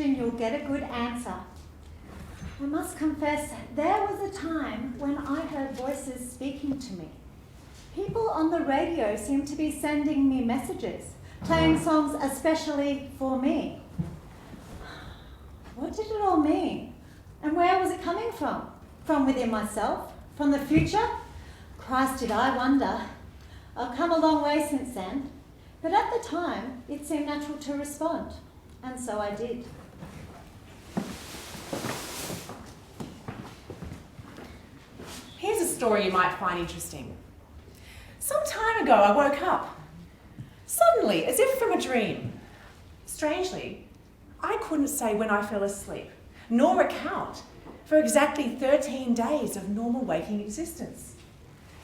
question, you'll get a good answer. I must confess, there was a time when I heard voices speaking to me. People on the radio seemed to be sending me messages, playing songs especially for me. What did it all mean? And where was it coming from? From within myself? From the future? Christ, did I wonder. I've come a long way since then, but at the time it seemed natural to respond, and so I did. Here's a story you might find interesting. Some time ago I woke up, suddenly, as if from a dream. Strangely, I couldn't say when I fell asleep, nor account for exactly 13 days of normal waking existence.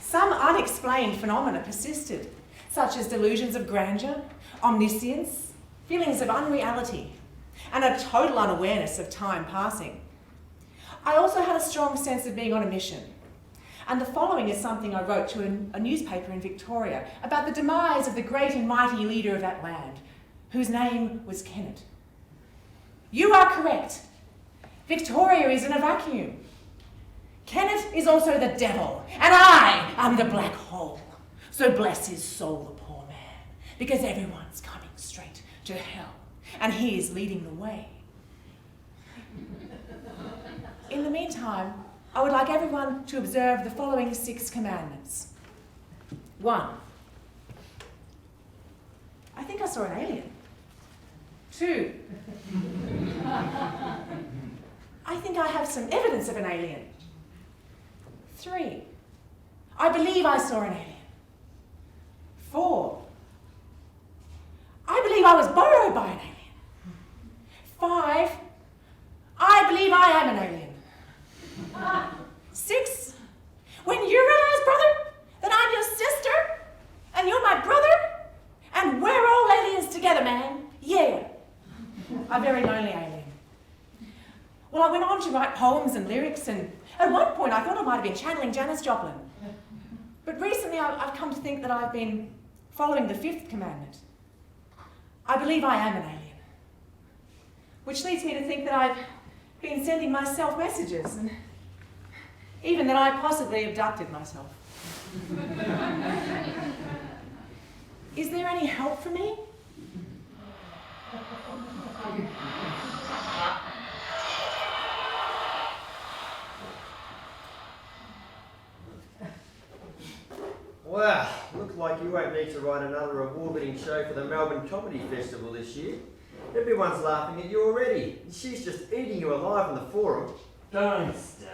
Some unexplained phenomena persisted, such as delusions of grandeur, omniscience, feelings of unreality, and a total unawareness of time passing. I also had a strong sense of being on a mission. And the following is something I wrote to a newspaper in Victoria about the demise of the great and mighty leader of that land, whose name was Kennett. You are correct. Victoria is in a vacuum. Kennett is also the devil, and I am the black hole. So bless his soul, the poor man, because everyone's coming straight to hell, and he is leading the way. In the meantime, I would like everyone to observe the following 6 commandments. 1. I think I saw an alien. 2. I think I have some evidence of an alien. 3. I believe I saw an alien. 4. I believe I was borrowed by an alien. 5. I believe I am an alien. 6. When you realize, brother, that I'm your sister, and you're my brother, and we're all aliens together, man. Yeah. A very lonely alien. Well, I went on to write poems and lyrics, and at one point I thought I might have been channeling Janis Joplin. But recently I've come to think that I've been following the 5th commandment. I believe I am an alien. Which leads me to think that I've been sending myself messages, and even that I possibly abducted myself. Is there any help for me? Well, looks like you won't need to write another award-winning show for the Melbourne Comedy Festival this year. Everyone's laughing at you already. She's just eating you alive on the forum. Don't start.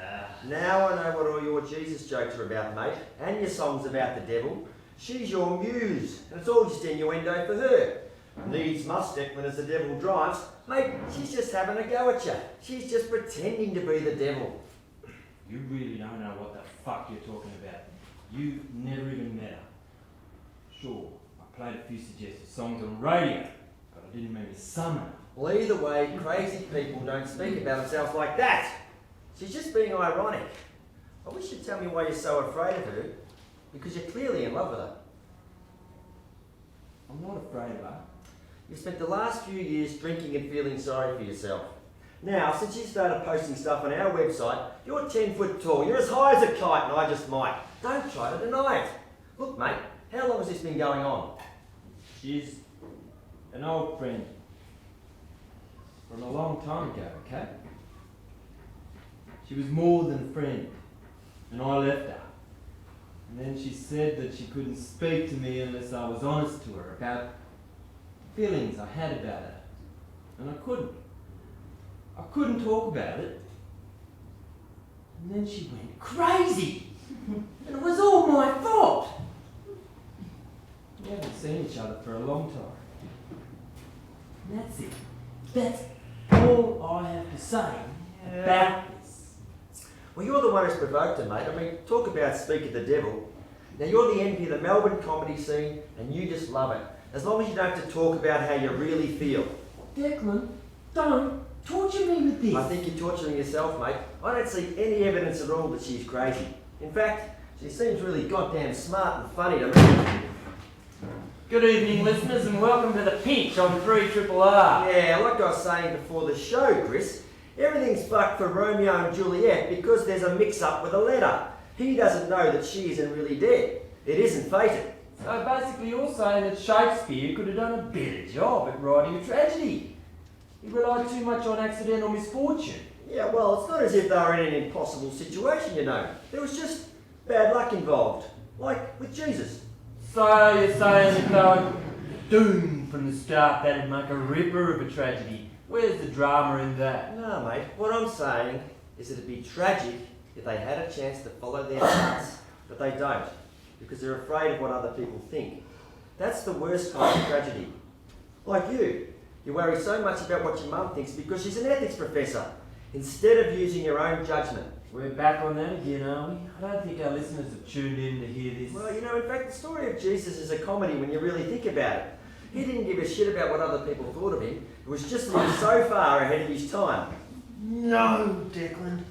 Now I know what all your Jesus jokes are about, mate, and your songs about the devil. She's your muse, and it's all just innuendo for her. Needs must, Declan, as the devil drives. Mate, she's just having a go at you. She's just pretending to be the devil. You really don't know what the fuck you're talking about. You never even met her. Sure, I played a few suggested songs on radio, but I didn't mean to summon her. Well, either way, crazy people don't speak about themselves like that. She's just being ironic. I wish you'd tell me why you're so afraid of her, because you're clearly in love with her. I'm not afraid of her. You've spent the last few years drinking and feeling sorry for yourself. Now, since you started posting stuff on our website, you're 10 foot tall, you're as high as a kite, and I just might. Don't try to deny it. Look, mate, how long has this been going on? She's an old friend from a long time ago, okay? She was more than a friend, and I left her. And then she said that she couldn't speak to me unless I was honest to her about feelings I had about her. And I couldn't. I couldn't talk about it. And then she went crazy. And it was all my fault. We haven't seen each other for a long time. And that's it. That's all I have to say about this. Well, you're the one who's provoked her, mate. I mean, talk about speak of the devil. Now, you're the envy of the Melbourne comedy scene, and you just love it. As long as you don't have to talk about how you really feel. Declan, don't torture me with this. I think you're torturing yourself, mate. I don't see any evidence at all that she's crazy. In fact, she seems really goddamn smart and funny to me. Good evening, listeners, and welcome to the pitch on 3RRR. Yeah, like I was saying before the show, Chris, everything's fucked for Romeo and Juliet because there's a mix-up with a letter. He doesn't know that she isn't really dead. It isn't fated. So basically you're saying that Shakespeare could have done a better job at writing a tragedy. He relied too much on accidental misfortune. Yeah, well, it's not as if they were in an impossible situation, you know. There was just bad luck involved, like with Jesus. So you're saying if they were doomed from the start, that'd make a ripper of a tragedy. Where's the drama in that? No, mate, what I'm saying is it'd be tragic if they had a chance to follow their hearts, but they don't, because they're afraid of what other people think. That's the worst kind of tragedy. Like you worry so much about what your mum thinks because she's an ethics professor, instead of using your own judgment. We're back on that again, are we? I don't think our listeners have tuned in to hear this. Well, you know, in fact, the story of Jesus is a comedy when you really think about it. He didn't give a shit about what other people thought of him. It was just that he was so far ahead of his time. No, Declan.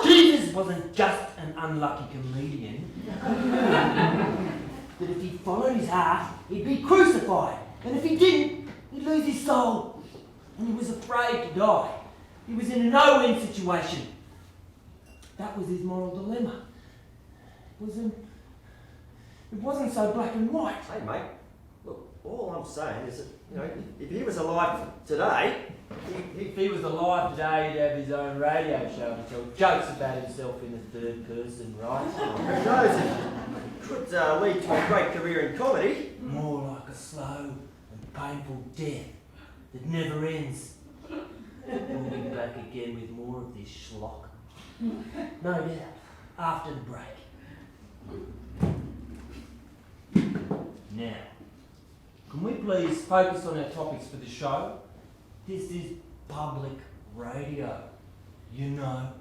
Jesus wasn't just an unlucky comedian. That if he followed his heart, he'd be crucified. And if he didn't, he'd lose his soul. And he was afraid to die. He was in a no-win situation. That was his moral dilemma. It wasn't so black and white. Hey, mate, look, all I'm saying is that, you know, if he was alive today, If he was alive today, he'd have his own radio show and tell jokes about himself in the third person, right? who knows, it could lead to a great career in comedy. More like a slow and painful death that never ends. We'll be back again with more of this schlock. No doubt, after the break. Now, can we please focus on our topics for the show? This is public radio, you know.